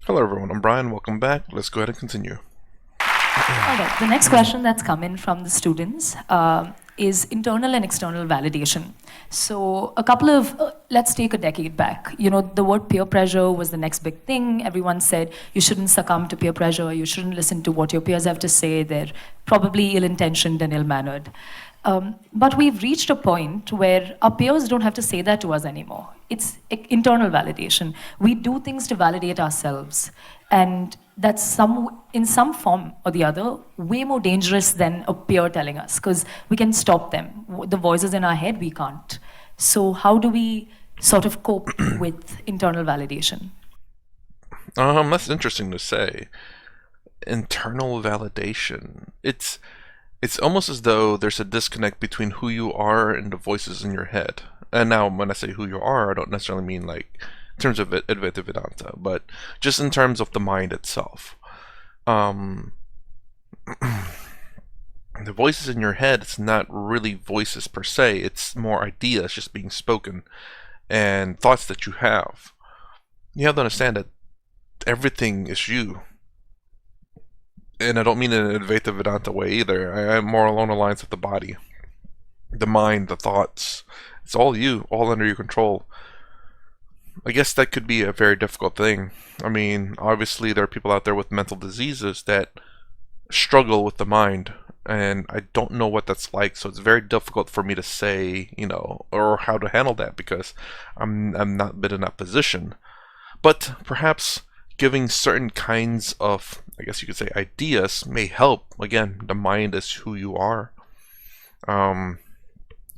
Hello everyone, I'm Brian, welcome back. Let's go ahead and continue. All right. The next question that's come in from the students is internal and external validation. So, let's take a decade back. The word peer pressure was the next big thing. Everyone said you shouldn't succumb to peer pressure, you shouldn't listen to what your peers have to say, they're probably ill intentioned and ill mannered. But we've reached a point where our peers don't have to say that to us anymore. It's internal validation. We do things to validate ourselves. And that's in some form or the other, way more dangerous than a peer telling us, because we can stop them. The voices in our head, we can't. So how do we sort of cope with internal validation? That's interesting to say. Internal validation. It's almost as though there's a disconnect between who you are and the voices in your head. And now, when I say who you are, I don't necessarily mean like in terms of Advaita Vedanta, but just in terms of the mind itself. Um, the voices in your head, it's not really voices per se, it's more ideas just being spoken and thoughts that you have. You have to understand that everything is you. And I don't mean in an Advaita Vedanta way either. I'm more along the lines of the body, the mind, the thoughts. It's all you, all under your control. I guess that could be a very difficult thing. I mean, obviously there are people out there with mental diseases that struggle with the mind, and I don't know what that's like, so it's very difficult for me to say, or how to handle that because I'm not been in that position. But perhaps giving certain kinds of, I guess you could say, ideas may help. Again, the mind is who you are.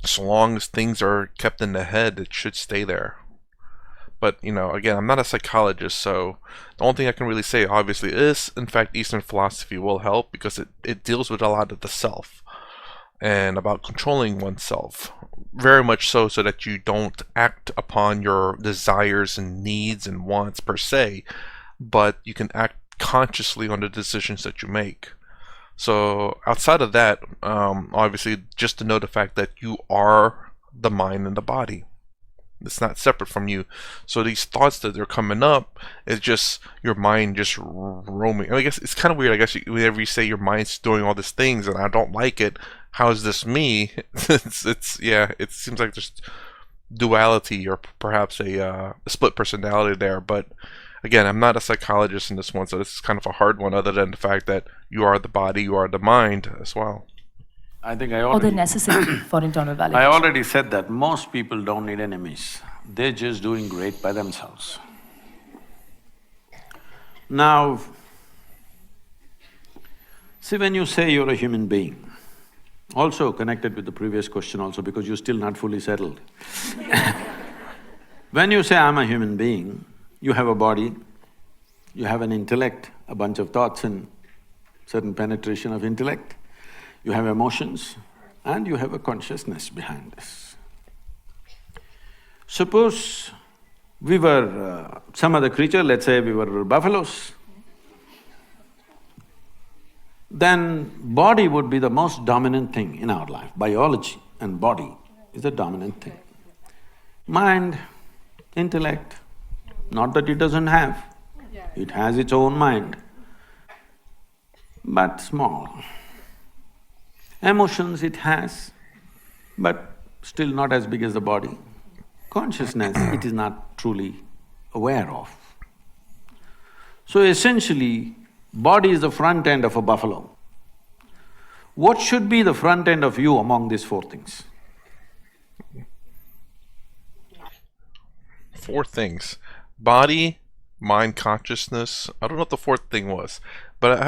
So long as things are kept in the head, it should stay there. But, again, I'm not a psychologist, so the only thing I can really say, obviously, is, in fact, Eastern philosophy will help because it deals with a lot of the self and about controlling oneself. Very much so that you don't act upon your desires and needs and wants per se, but you can act consciously on the decisions that you make. So outside of that, obviously, just to know the fact that you are the mind and the body. It's not separate from you. So these thoughts that are coming up is just your mind just roaming. I guess it's kind of weird. I guess whenever you say your mind's doing all these things and I don't like it, how is this me? It's yeah. It seems like there's duality or perhaps a split personality there. But again, I'm not a psychologist in this one, so this is kind of a hard one. Other than the fact that you are the body, you are the mind as well. I think Or the necessity for internal I validation? already said that most people don't need enemies. They're just doing great by themselves. Now, see, when you say you're a human being, also connected with the previous question also because you're still not fully settled. When you say, I'm a human being, you have a body, you have an intellect, a bunch of thoughts and certain penetration of intellect, you have emotions, and you have a consciousness behind this. Suppose we were some other creature, let's say we were buffaloes, then body would be the most dominant thing in our life. Biology and body is the dominant thing. Mind, intellect, not that it doesn't have, it has its own mind, but small. Emotions it has, but still not as big as the body. Consciousness it is not truly aware of. So essentially, body is the front end of a buffalo. What should be the front end of you among these four things? Four things: body, mind, consciousness. I don't know what the fourth thing was, but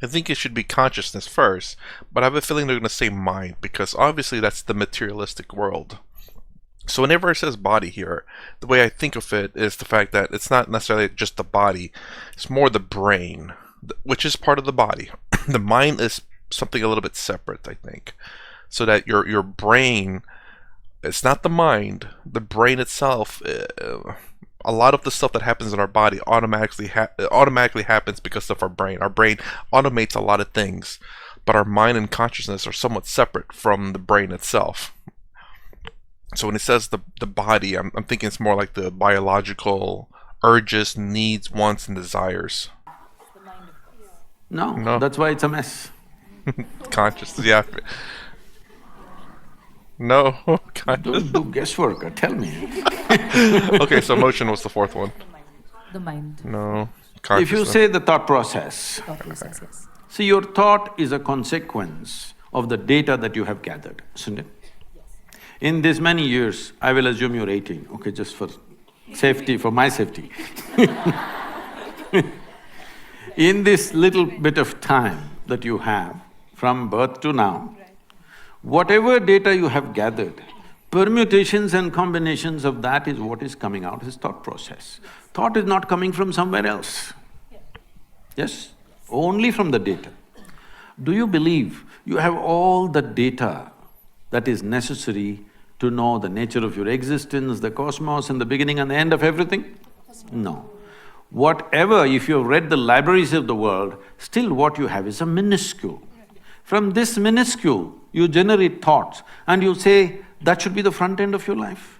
I think it should be consciousness first, but I have a feeling they're going to say mind because obviously that's the materialistic world. So whenever it says body here, the way I think of it is the fact that it's not necessarily just the body, it's more the brain, which is part of the body. The mind is something a little bit separate, I think. So that your brain, it's not the mind, the brain itself, a lot of the stuff that happens in our body automatically happens because of our brain. Our brain automates a lot of things, but our mind and consciousness are somewhat separate from the brain itself. So when it says the body, I'm thinking it's more like the biological urges, needs, wants, and desires. No, No. that's why it's a mess. Consciousness, yeah. No, conscious. Don't do guesswork, tell me. Okay, so emotion was the fourth one. The mind. No, If consciousness. you say the thought process, Thought process, yes. see, your thought is a consequence of the data that you have gathered, isn't it? In this many years, I will assume you're 18, okay, just for safety, for my safety. In this little bit of time that you have, from birth to now, whatever data you have gathered, permutations and combinations of that is what is coming out as thought process. Thought is not coming from somewhere else. Yes? Only from the data. Do you believe you have all the data that is necessary to know the nature of your existence, the cosmos and the beginning and the end of everything? No. Whatever, if you've read the libraries of the world, still what you have is a minuscule. From this minuscule, you generate thoughts and you say, that should be the front end of your life.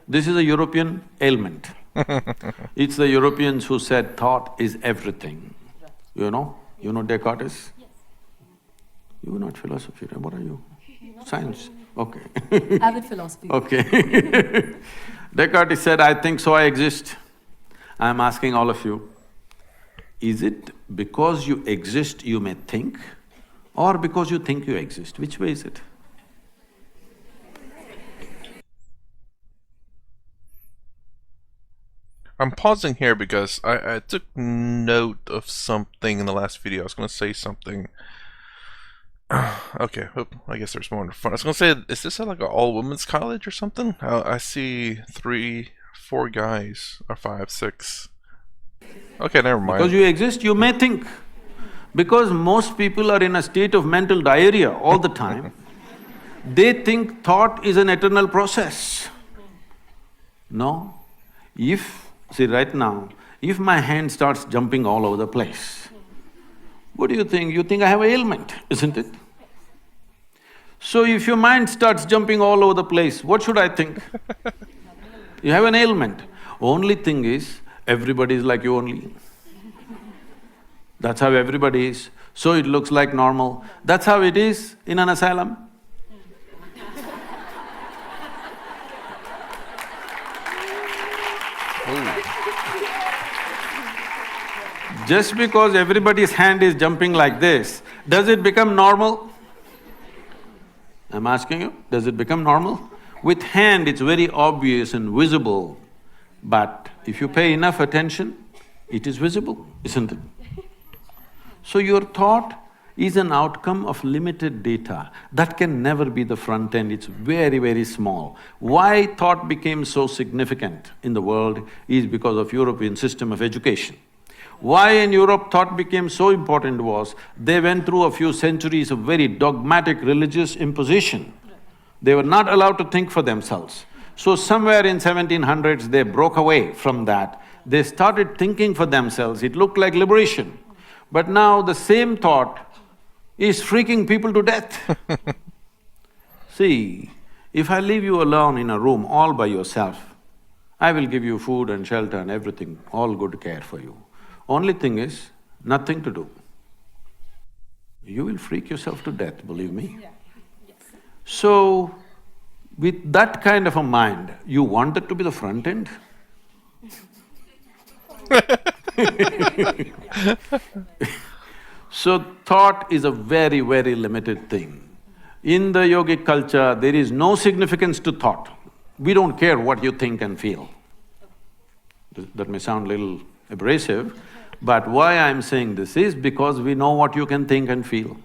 This is a European ailment. It's the Europeans who said thought is everything. You know Descartes? You're not philosophy, right? What are you? Science, okay. Avid philosophy. Okay. Descartes said, I think so, I exist. I'm asking all of you, is it because you exist you may think, or because you think you exist? Which way is it? I'm pausing here because I took note of something in the last video. I was going to say something. Okay, I guess there's more in front. I was going to say, is this like an all-women's college or something? I see 3, 4 guys, or 5, 6. Okay, never mind. Because you exist, you may think. Because most people are in a state of mental diarrhea all the time, they think thought is an eternal process. No. See right now, if my hand starts jumping all over the place, what do you think? You think I have an ailment, isn't it? So if your mind starts jumping all over the place, what should I think? You have an ailment. Only thing is, everybody is like you only. That's how everybody is. So it looks like normal. That's how it is in an asylum. Just because everybody's hand is jumping like this, does it become normal? I'm asking you, does it become normal? With hand, it's very obvious and visible, but if you pay enough attention, it is visible, isn't it? So your thought is an outcome of limited data. That can never be the front end, it's very, very small. Why thought became so significant in the world is because of European system of education. Why in Europe thought became so important was, they went through a few centuries of very dogmatic religious imposition. They were not allowed to think for themselves. So somewhere in 1700s, they broke away from that. They started thinking for themselves, it looked like liberation. But now the same thought is freaking people to death. See, if I leave you alone in a room all by yourself, I will give you food and shelter and everything, all good care for you. Only thing is, nothing to do. You will freak yourself to death, believe me. So, with that kind of a mind, you want that to be the front end? So, thought is a very, very limited thing. In the yogic culture, there is no significance to thought. We don't care what you think and feel. That may sound a little abrasive, but why I'm saying this is because we know what you can think and feel.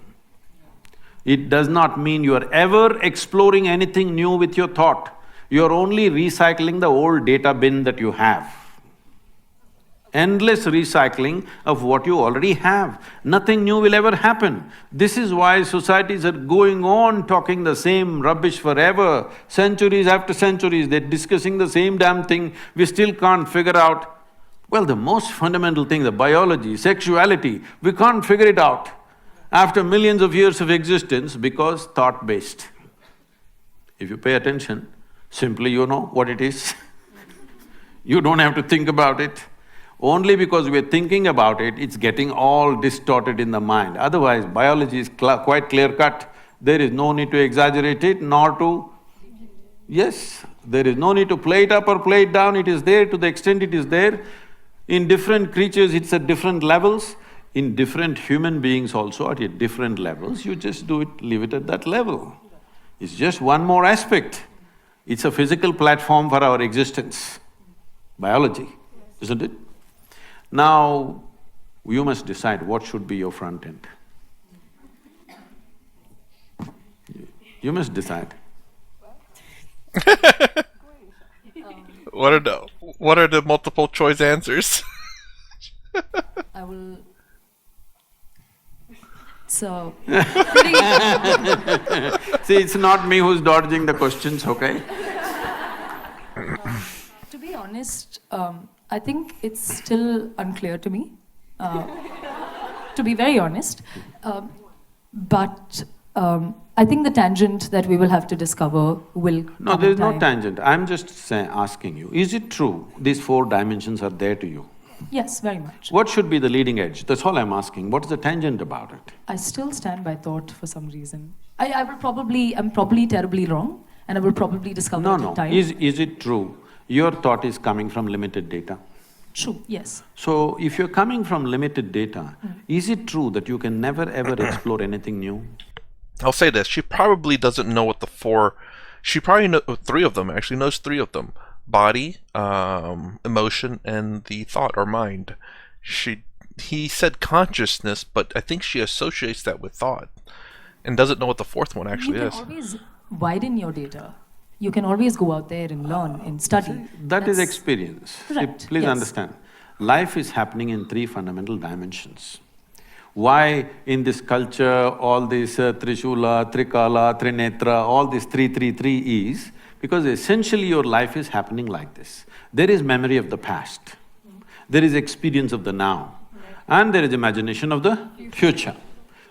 It does not mean you are ever exploring anything new with your thought. You're only recycling the old data bin that you have. Endless recycling of what you already have. Nothing new will ever happen. This is why societies are going on talking the same rubbish forever, centuries after centuries, they're discussing the same damn thing, we still can't figure out. Well, the most fundamental thing, the biology, sexuality, we can't figure it out after millions of years of existence because thought-based. If you pay attention, simply you know what it is. You don't have to think about it. Only because we're thinking about it, it's getting all distorted in the mind. Otherwise, biology is quite clear-cut. There is no need to exaggerate it, nor to… Yes, there is no need to play it up or play it down, it is there to the extent it is there. In different creatures, it's at different levels. In different human beings also at different levels, you just do it, leave it at that level. It's just one more aspect. It's a physical platform for our existence, biology, isn't it? Now, you must decide what should be your front end. You must decide. What are the multiple choice answers? I will… So… See, it's not me who's dodging the questions, okay? To be honest, I think it's still unclear to me, to be very honest. But I think the tangent that we will have to discover will… No, there is no tangent. I'm just asking you, is it true these four dimensions are there to you? Yes, very much. What should be the leading edge? That's all I'm asking. What is the tangent about it? I still stand by thought for some reason. I'm probably terribly wrong, and I will probably discover it in time. Is it true your thought is coming from limited data? True, yes. So, if you're coming from limited data, is it true that you can never ever explore anything new? I'll say this, she probably doesn't know what the four… She probably knows three of them, actually knows three of them. Body, emotion, and the thought or mind. He said consciousness, but I think she associates that with thought and doesn't know what the fourth one actually is. You can always widen your data. You can always go out there and learn and study. That is experience. Right, See, please yes. understand, life is happening in three fundamental dimensions. Why in this culture all this Trishula, Trikala, Trinetra, all this 333 is, because essentially your life is happening like this. There is memory of the past, there is experience of the now, and there is imagination of the future.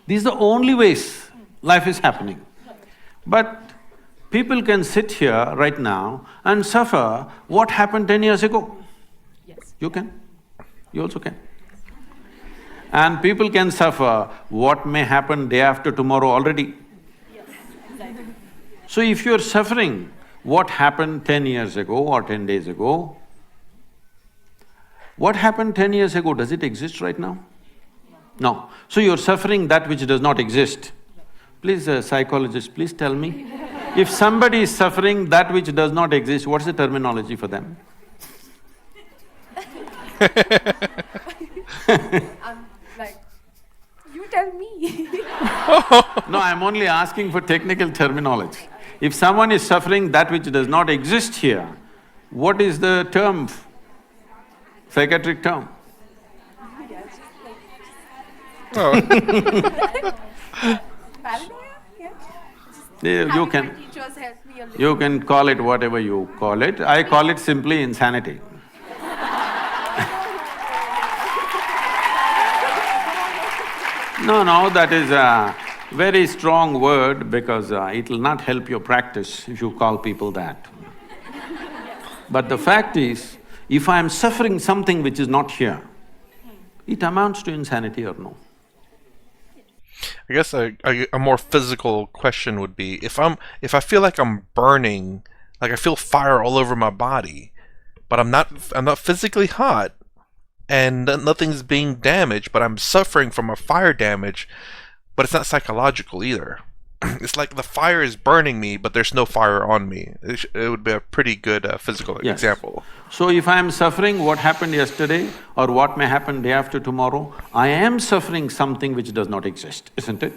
These are the only ways life is happening. But people can sit here right now and suffer what happened 10 years ago. Yes. You can, you also can. And people can suffer what may happen day after tomorrow already. So if you're suffering what happened 10 years ago or 10 days ago, what happened 10 years ago, does it exist right now? No. So you're suffering that which does not exist. Please, psychologist, please tell me, if somebody is suffering that which does not exist, what's the terminology for them? Like, you tell me. No, I'm only asking for technical terminology. If someone is suffering that which does not exist here, what is the term, psychiatric term? Paranoia? Yeah. Yeah, you can… My teachers helped me a little. You can call it whatever you call it. I call it simply insanity. No, that is a very strong word because it will not help your practice if you call people that. But the fact is, if I am suffering something which is not here, it amounts to insanity or no? I guess a more physical question would be, if I feel like I'm burning, like I feel fire all over my body, but I'm not physically hot, and nothing's being damaged, but I'm suffering from a fire damage, but it's not psychological either. It's like the fire is burning me, but there's no fire on me. It would be a pretty good physical example. So if I am suffering what happened yesterday or what may happen day after tomorrow, I am suffering something which does not exist, isn't it?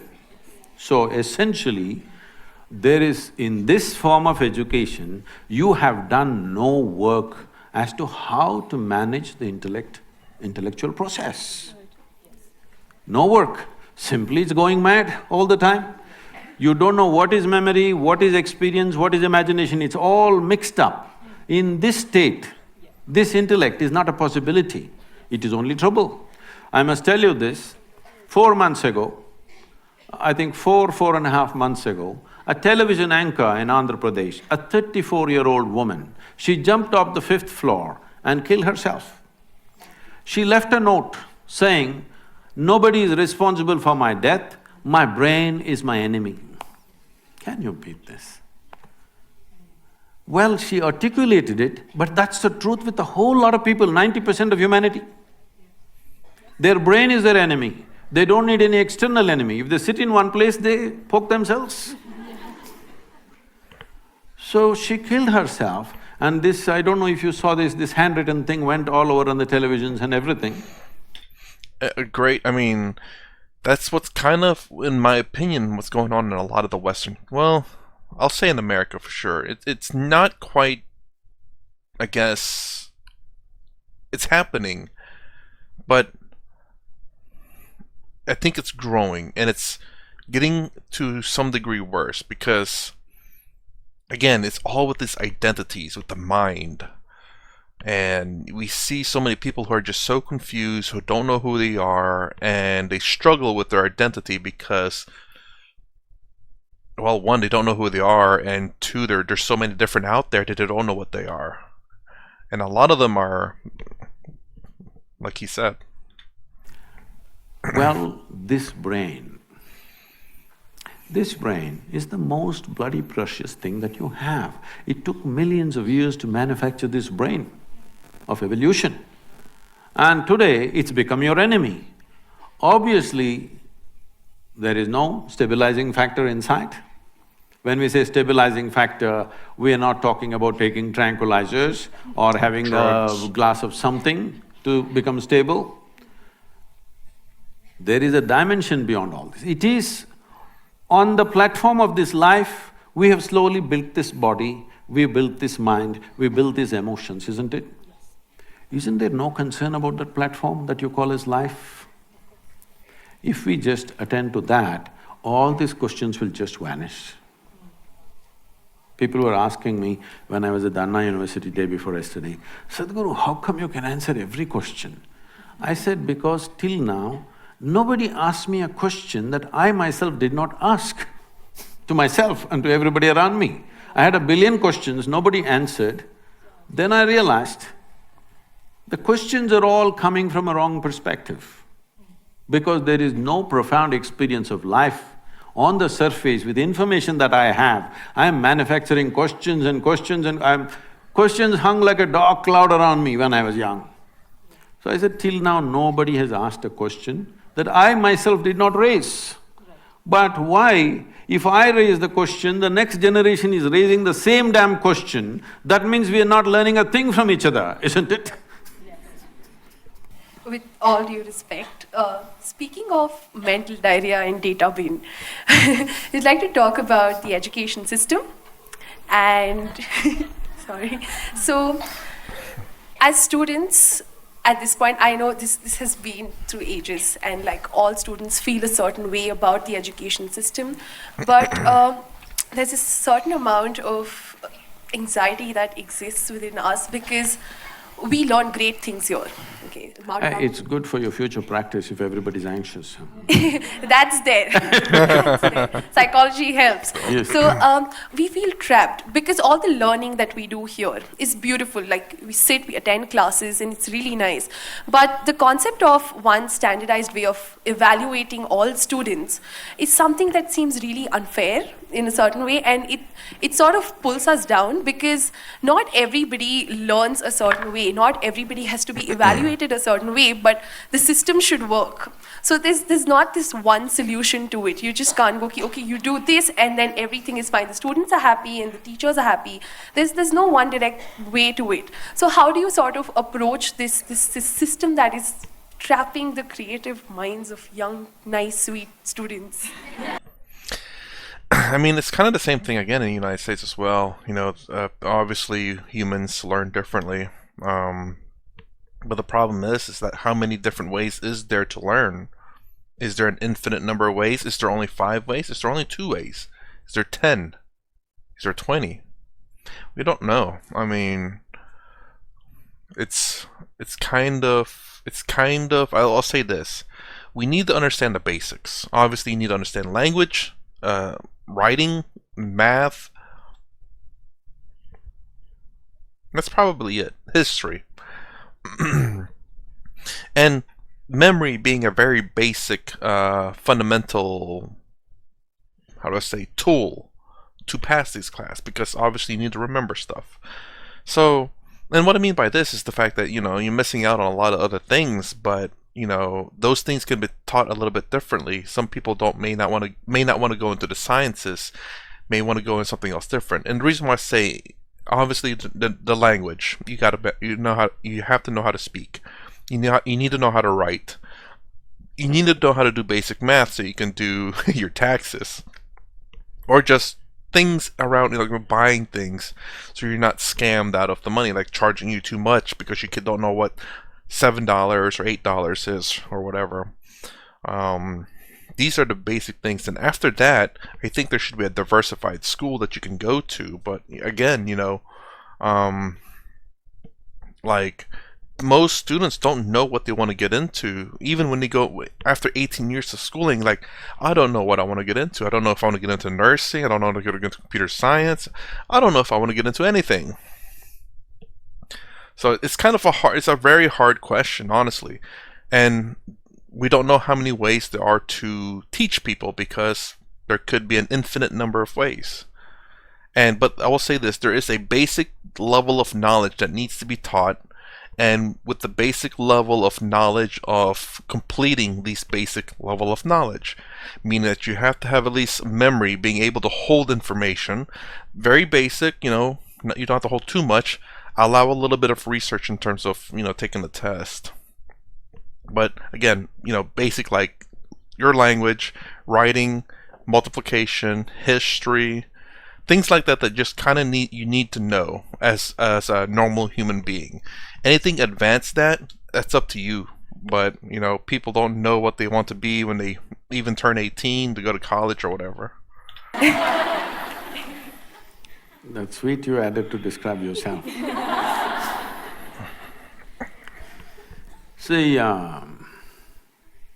So essentially, there is… in this form of education, you have done no work as to how to manage the intellectual process. No work, simply it's going mad all the time. You don't know what is memory, what is experience, what is imagination, it's all mixed up. In this state, this intellect is not a possibility, it is only trouble. I must tell you this, 4 months ago, I think 4.5 months ago, a television anchor in Andhra Pradesh, a 34-year-old woman, she jumped off the 5th floor and killed herself. She left a note saying, "Nobody is responsible for my death, my brain is my enemy." Can you beat this? Well, she articulated it, but that's the truth with a whole lot of people, 90% of humanity. Their brain is their enemy. They don't need any external enemy. If they sit in one place, they poke themselves. So she killed herself, and this, I don't know if you saw this handwritten thing went all over on the televisions and everything. Great, I mean, that's what's kind of, in my opinion, what's going on in a lot of the Western, well, I'll say in America for sure. It's not quite, I guess, it's happening, but I think it's growing, and it's getting to some degree worse, because again, it's all with these identities, with the mind. And we see so many people who are just so confused, who don't know who they are, and they struggle with their identity because, well, one, they don't know who they are, and two, there's so many different out there that they don't know what they are. And a lot of them are, like he said. Well, this brain is the most bloody precious thing that you have. It took millions of years to manufacture this brain of evolution. And today, it's become your enemy. Obviously, there is no stabilizing factor inside. When we say stabilizing factor, we are not talking about taking tranquilizers or having drugs, a glass of something to become stable. There is a dimension beyond all this. It is on the platform of this life, we have slowly built this body, we built this mind, we built these emotions, isn't it? Isn't there no concern about that platform that you call as life? If we just attend to that, all these questions will just vanish. People were asking me when I was at the Anna University day before yesterday, "Sadhguru, how come you can answer every question?" I said, because till now, nobody asked me a question that I myself did not ask to myself and to everybody around me. I had a billion questions, nobody answered. Then I realized the questions are all coming from a wrong perspective, because there is no profound experience of life. On the surface, with information that I have, I am manufacturing questions and questions, and questions hung like a dark cloud around me when I was young. So I said, till now nobody has asked a question that I myself did not raise. But why? If I raise the question, the next generation is raising the same damn question, that means we are not learning a thing from each other, isn't it? With all due respect, speaking of mental diarrhea and data brain, I'd like to talk about the education system and sorry. So, as students, at this point, I know this has been through ages, and like all students feel a certain way about the education system, but there's a certain amount of anxiety that exists within us because we learn great things here. Okay, It's good for your future practice if everybody's anxious. That's there. That's there. Psychology helps. Yes. So we feel trapped because all the learning that we do here is beautiful. Like we sit, we attend classes, and it's really nice. But the concept of one standardized way of evaluating all students is something that seems really unfair in a certain way, and it sort of pulls us down because not everybody learns a certain way, not everybody has to be evaluated a certain way, but the system should work. So there's not this one solution to it. You just can't go, okay, you do this and then everything is fine. The students are happy and the teachers are happy. There's no one direct way to it. So how do you sort of approach this system that is trapping the creative minds of young, nice, sweet students? I mean, it's kind of the same thing again in the United States as well. You know, obviously humans learn differently. But the problem is that how many different ways is there to learn? Is there an infinite number of ways? Is there only 5 ways? Is there only 2 ways? Is there 10? Is there 20? We don't know. I mean, it's kind of, I'll say this. We need to understand the basics. Obviously, you need to understand language, writing, math. That's probably it. History. And memory being a very basic, fundamental, how do I say, tool to pass these class, because obviously you need to remember stuff. So, and what I mean by this is the fact that, you're missing out on a lot of other things, but those things can be taught a little bit differently. Some people may not want to go into the sciences, may want to go in something else different. And the reason why I say, obviously, the language, you have to know how to speak. You need to know how to write. You need to know how to do basic math so you can do your taxes, or just things around, like buying things, so you're not scammed out of the money, like charging you too much because you don't know what $7 or $8 is or whatever. These are the basic things, and after that, I think there should be a diversified school that you can go to. But again, like, most students don't know what they want to get into, even when they go after 18 years of schooling. Like, I don't know what I want to get into. I don't know if I want to get into nursing. I don't know if I want to get into computer science. I don't know if I want to get into anything. So it's kind of it's a very hard question, honestly. And we don't know how many ways there are to teach people, because there could be an infinite number of ways. But I will say this, there is a basic level of knowledge that needs to be taught, and with the basic level of knowledge of completing these basic level of knowledge, meaning that you have to have at least memory, being able to hold information, very basic, you don't have to hold too much, allow a little bit of research in terms of, taking the test. But again, basic, like your language, writing, multiplication, history, things like that just kind of you need to know as a normal human being. Anything advanced that's up to you. But people don't know what they want to be when they even turn 18 to go to college or whatever. That's sweet you added to describe yourself. See,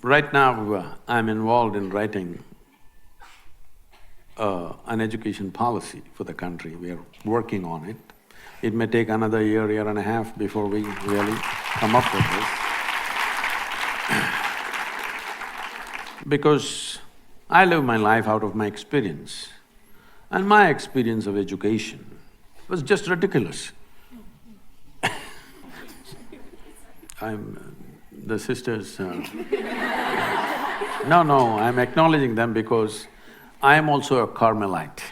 right now I'm involved in writing an education policy for the country. We are working on it. It may take another year and a half before we really come up with this. Because I live my life out of my experience, and my experience of education was just ridiculous. The sisters… No, I'm acknowledging them because I am also a Carmelite.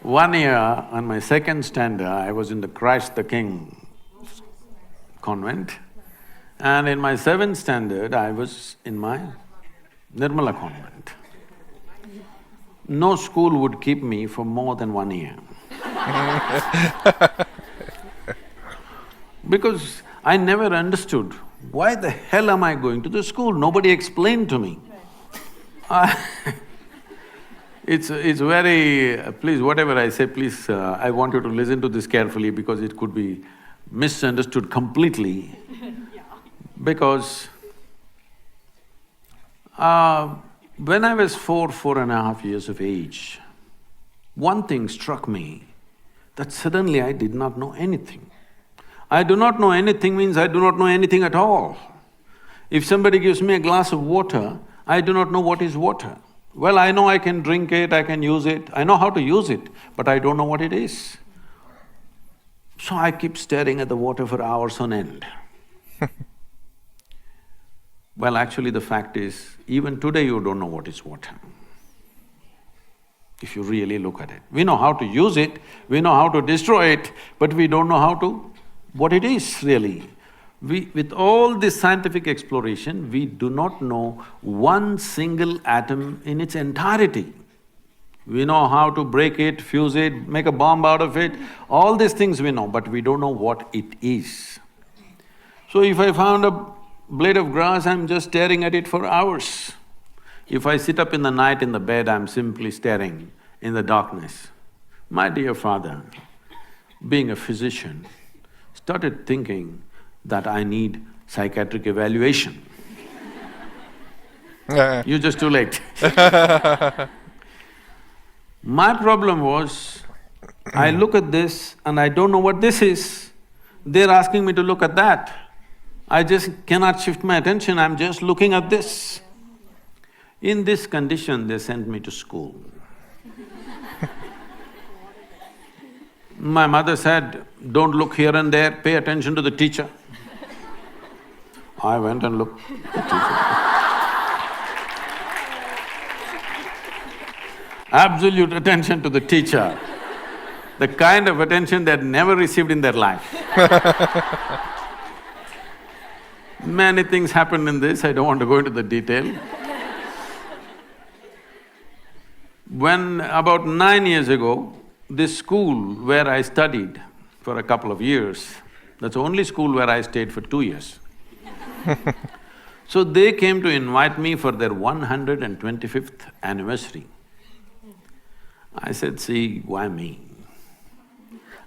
One year, on my second standard, I was in the Christ the King convent, and in my seventh standard, I was in my Nirmala convent. No school would keep me for more than 1 year. Because I never understood, why the hell am I going to the school? Nobody explained to me. It's very… please, whatever I say, please, I want you to listen to this carefully, because it could be misunderstood completely. Because when I was 4.5 years of age, one thing struck me, that suddenly I did not know anything. I do not know anything means I do not know anything at all. If somebody gives me a glass of water, I do not know what is water. Well, I know I can drink it, I can use it, I know how to use it, but I don't know what it is. So I keep staring at the water for hours on end. Well, actually the fact is, even today you don't know what is water, if you really look at it. We know how to use it, we know how to destroy it, but we don't know what it is really. With all this scientific exploration, we do not know one single atom in its entirety. We know how to break it, fuse it, make a bomb out of it, all these things we know, but we don't know what it is. So if I found a blade of grass, I'm just staring at it for hours. If I sit up in the night in the bed, I'm simply staring in the darkness. My dear father, being a physician, started thinking that I need psychiatric evaluation. You're just too late. My problem was, I look at this and I don't know what this is. They're asking me to look at that. I just cannot shift my attention, I'm just looking at this. In this condition, they sent me to school. My mother said, don't look here and there, pay attention to the teacher. I went and looked at the teacher. Absolute attention to the teacher. The kind of attention they'd never received in their life. Many things happened in this, I don't want to go into the detail. When about 9 years ago, this school where I studied for a couple of years, that's the only school where I stayed for 2 years. So they came to invite me for their 125th anniversary. I said, see, why me?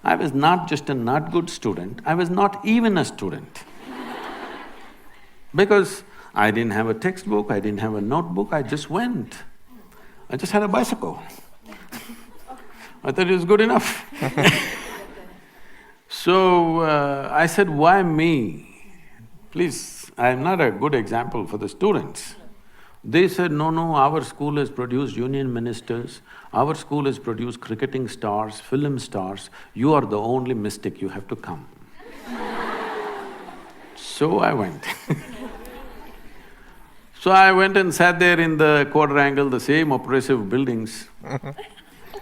I was not just a not good student, I was not even a student. Because I didn't have a textbook, I didn't have a notebook, I just went. I just had a bicycle. I thought it was good enough. So, I said, why me? Please, I'm not a good example for the students. They said, no, no, our school has produced union ministers, our school has produced cricketing stars, film stars, you are the only mystic, you have to come. So I went. So I went and sat there in the quadrangle, the same oppressive buildings.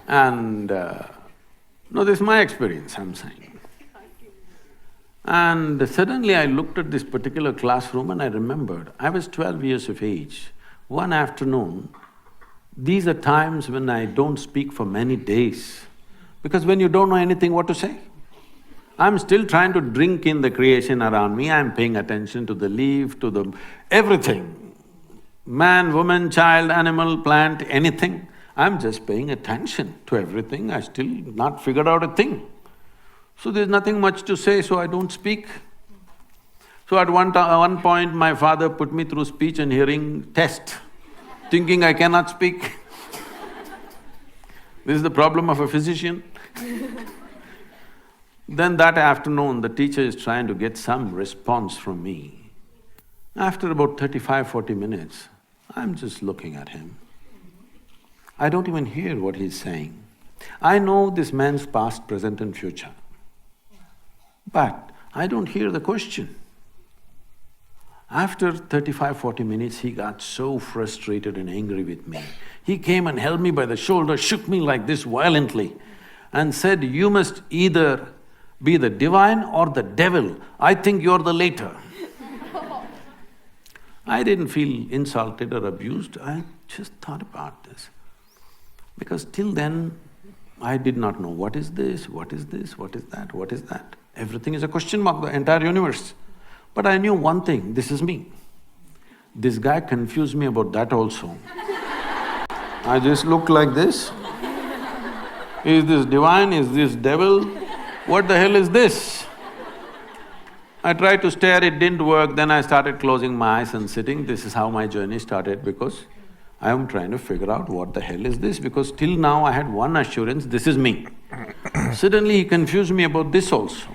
And no, this is my experience, I'm saying. And suddenly I looked at this particular classroom and I remembered, I was 12 years of age. One afternoon, these are times when I don't speak for many days, because when you don't know anything what to say. I'm still trying to drink in the creation around me, I'm paying attention to the leaf, to the… everything. Man, woman, child, animal, plant, anything. I'm just paying attention to everything, I still not figured out a thing. So there's nothing much to say, so I don't speak. So at one point, my father put me through speech and hearing test, thinking I cannot speak. This is the problem of a physician. Then that afternoon, the teacher is trying to get some response from me. After about 35–40 minutes, I'm just looking at him. I don't even hear what he's saying. I know this man's past, present and future, but I don't hear the question. After 35–40 minutes, he got so frustrated and angry with me. He came and held me by the shoulder, shook me like this violently and said, you must either be the divine or the devil. I think you're the later. I didn't feel insulted or abused, I just thought about this. Because till then, I did not know what is this, what is this, what is that, what is that. Everything is a question mark, the entire universe. But I knew one thing, this is me. This guy confused me about that also. I just looked like this. Is this divine, is this devil? What the hell is this? I tried to stare, it didn't work, then I started closing my eyes and sitting. This is how my journey started, because I am trying to figure out what the hell is this, because till now I had one assurance, this is me. Suddenly he confused me about this also.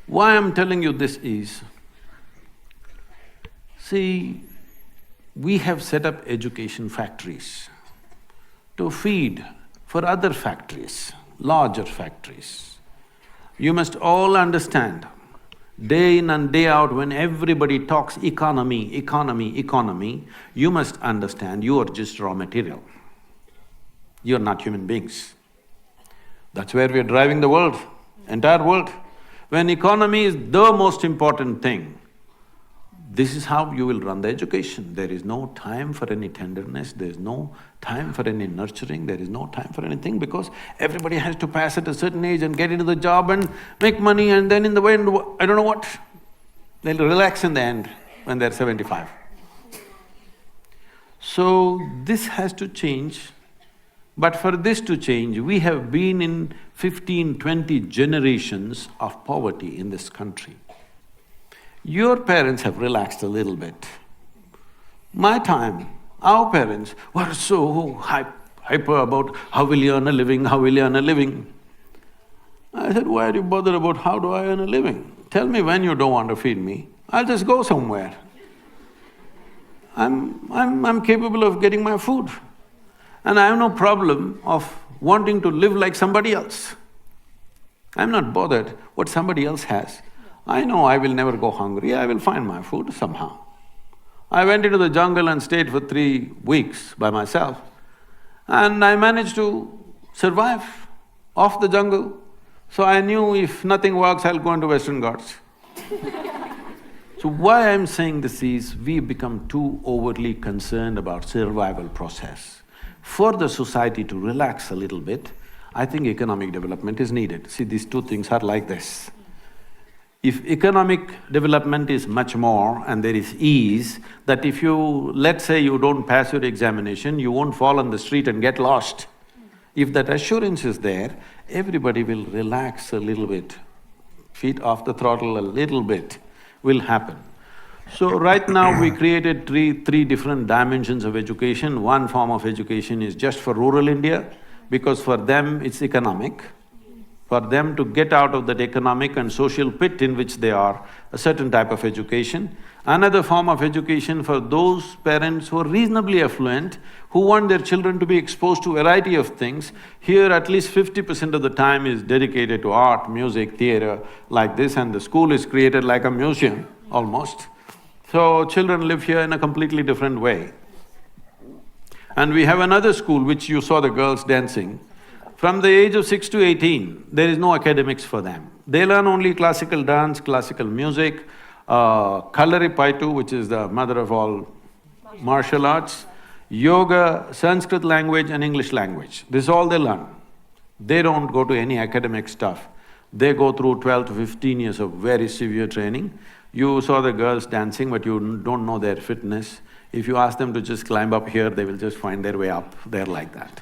Why I'm telling you this is, see, we have set up education factories to feed for other factories, larger factories. You must all understand, day in and day out when everybody talks economy, economy, economy, you must understand you are just raw material. You're not human beings. That's where we are driving the world, entire world. When economy is the most important thing, this is how you will run the education. There is no time for any tenderness, there is no time for any nurturing, there is no time for anything, because everybody has to pass at a certain age and get into the job and make money, and then in the end, I don't know what, they'll relax in the end when they're 75. So this has to change, but for this to change, we have been in 15–20 generations of poverty in this country. Your parents have relaxed a little bit. My time, our parents were so hyper about how will you earn a living, how will you earn a living. I said, why are you bothered about how do I earn a living? Tell me when you don't want to feed me, I'll just go somewhere. I'm capable of getting my food. And I have no problem of wanting to live like somebody else. I'm not bothered what somebody else has. I know I will never go hungry, I will find my food somehow. I went into the jungle and stayed for 3 weeks by myself, and I managed to survive off the jungle. So I knew if nothing works, I'll go into Western Ghats. So why I'm saying this is, we become too overly concerned about survival process. For the society to relax a little bit, I think economic development is needed. See, these two things are like this. If economic development is much more and there is ease, that if you… let's say you don't pass your examination, you won't fall on the street and get lost. If that assurance is there, everybody will relax a little bit, feet off the throttle a little bit will happen. So right now we created three different dimensions of education. One form of education is just for rural India, because for them it's economic. For them to get out of that economic and social pit in which they are, a certain type of education. Another form of education for those parents who are reasonably affluent, who want their children to be exposed to a variety of things. Here at least 50% of the time is dedicated to art, music, theatre, like this, and the school is created like a museum, almost. So children live here in a completely different way. And we have another school which you saw the girls dancing. From the age of 6 to 18, there is no academics for them. They learn only classical dance, classical music, Kalaripaitu, which is the mother of all martial arts, yoga, Sanskrit language and English language. This is all they learn. They don't go to any academic stuff. They go through 12 to 15 years of very severe training. You saw the girls dancing, but you don't know their fitness. If you ask them to just climb up here, they will just find their way up. They're like that.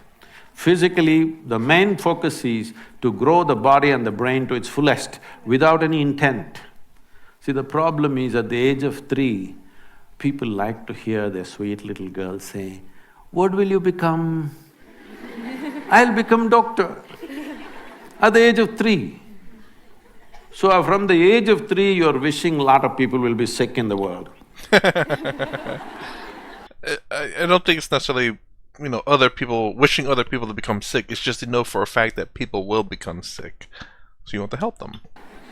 Physically, the main focus is to grow the body and the brain to its fullest without any intent. See, the problem is at the age of 3, people like to hear their sweet little girls say, "What will you become?" "I'll become doctor." At the age of 3. So from the age of 3, you're wishing a lot of people will be sick in the world. I don't think it's necessarily, other people… wishing other people to become sick. It's just to know for a fact that people will become sick, so you want to help them.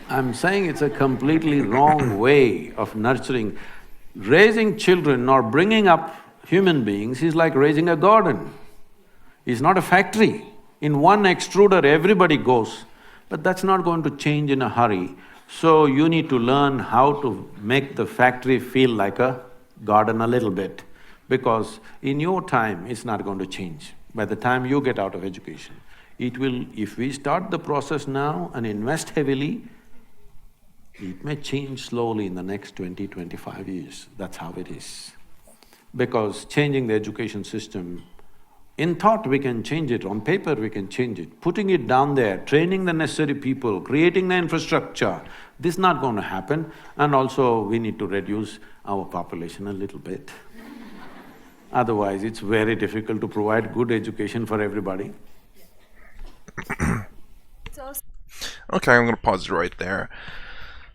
I'm saying it's a completely wrong way of nurturing. Raising children or bringing up human beings is like raising a garden. It's not a factory. In one extruder, everybody goes, but that's not going to change in a hurry. So you need to learn how to make the factory feel like a garden a little bit, because in your time, it's not going to change. By the time you get out of education, it will… if we start the process now and invest heavily, it may change slowly in the next 20, 25 years. That's how it is. Because changing the education system, in thought we can change it, on paper we can change it. Putting it down there, training the necessary people, creating the infrastructure, this is not going to happen. And also we need to reduce our population a little bit. Otherwise, it's very difficult to provide good education for everybody. Okay, I'm gonna pause it right there.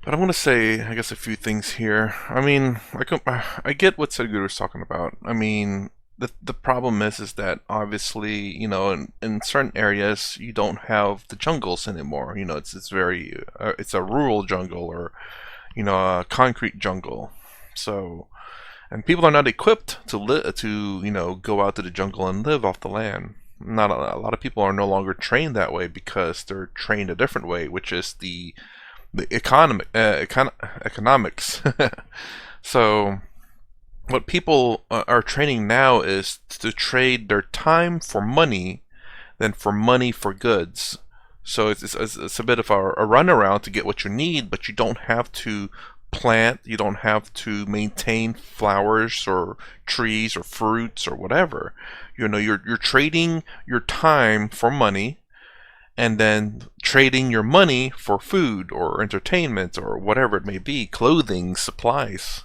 But I want to say, I guess, a few things here. I mean, I get what Sadhguru is talking about. I mean, the problem is that obviously, in certain areas you don't have the jungles anymore. It's very… it's a rural jungle, or a concrete jungle. So, and people are not equipped to go out to the jungle and live off the land. Not a lot of people are no longer trained that way because they're trained a different way, which is the economics. So what people are training now is to trade their time for money than for money for goods. So it's a bit of a runaround to get what you need, but you don't have to plant, you don't have to maintain flowers or trees or fruits or whatever. You're trading your time for money, and then trading your money for food or entertainment or whatever it may be, clothing, supplies,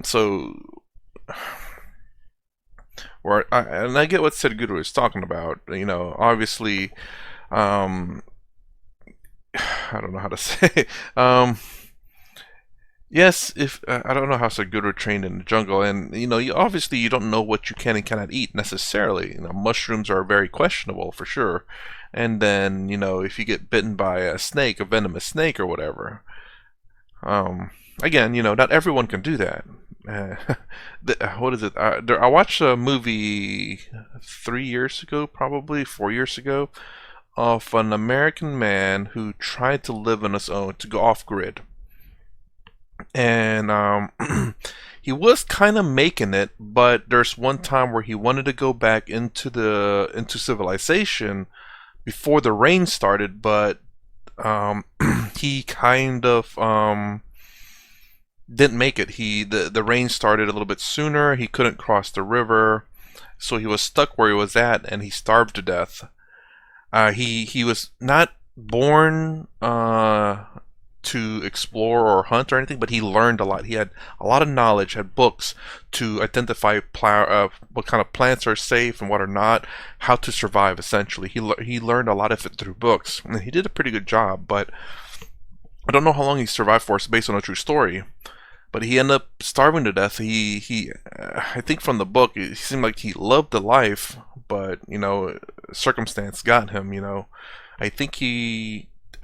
So And I get what Sadhguru is talking about. You know, obviously, I don't know how to say. Yes, if I don't know how Sadhguru trained in the jungle, and you know, obviously you don't know what you can and cannot eat necessarily. You know, mushrooms are very questionable for sure. And then, you know, if you get bitten by a snake, a venomous snake or whatever, again, you know, not everyone can do that. What is it? I watched a movie 3 years ago, probably 4 years ago, of an American man who tried to live on his own, to go off grid, and he was kind of making it, but there's one time where he wanted to go back into civilization before the rain started, but he kind of didn't make it. The rain started a little bit sooner. He couldn't cross the river, so he was stuck where he was at, and he starved to death. He was not born to explore or hunt or anything, but he learned a lot. He had a lot of knowledge, had books to identify what kind of plants are safe and what are not, how to survive. Essentially, he learned a lot of it through books, and he did a pretty good job. But I don't know how long he survived for. It's based on a true story, but he ended up starving to death. I think from the book, it seemed like he loved the life, but you know, circumstance got him. You know, I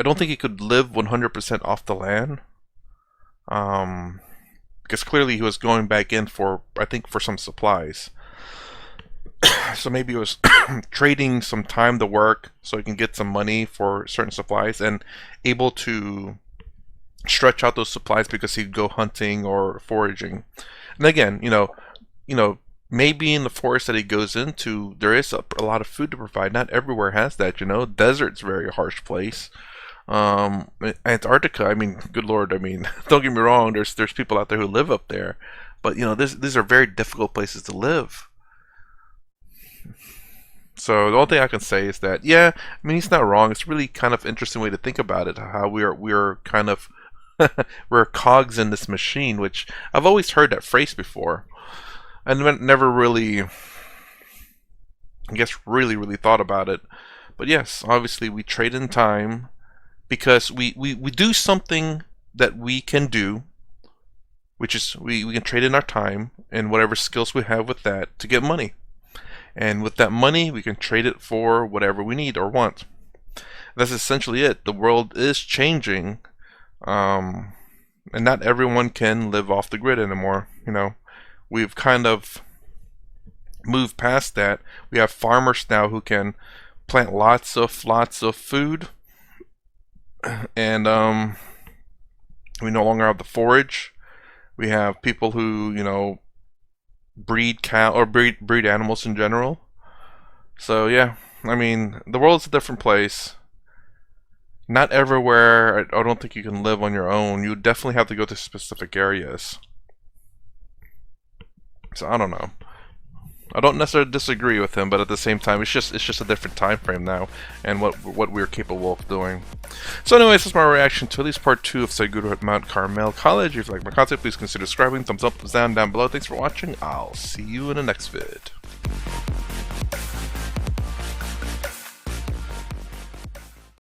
don't think he could live 100% off the land, because clearly he was going back in for some supplies. So maybe he was trading some time to work so he can get some money for certain supplies, and able to stretch out those supplies because he'd go hunting or foraging. And again, you know, maybe in the forest that he goes into, there is a lot of food to provide. Not everywhere has that. You know, desert's a very harsh place. Antarctica, I mean, good lord, I mean, don't get me wrong, there's people out there who live up there, but you know, these are very difficult places to live. So the only thing I can say is that, yeah, I mean, he's not wrong. It's really kind of interesting way to think about it, how we're kind of we're cogs in this machine, which I've always heard that phrase before, and never really, I guess, really thought about it. But yes, obviously we trade in time, because we do something that we can do, which is we can trade in our time and whatever skills we have with that to get money. And with that money, we can trade it for whatever we need or want. That's essentially it. The world is changing, and not everyone can live off the grid anymore. You know, we've kind of moved past that. We have farmers now who can plant lots of food, and we no longer have the forage. We have people who, you know, breed cow or breed animals in general. So yeah, I mean, the world's a different place. Not everywhere. I don't think you can live on your own. You definitely have to go to specific areas. So I don't know. I don't necessarily disagree with him, but at the same time, it's just a different time frame now, and what we're capable of doing. So, anyways, that's my reaction to at least part 2 of Sadhguru at Mount Carmel College. If you like my content, please consider subscribing. Thumbs up, thumbs down below. Thanks for watching. I'll see you in the next vid.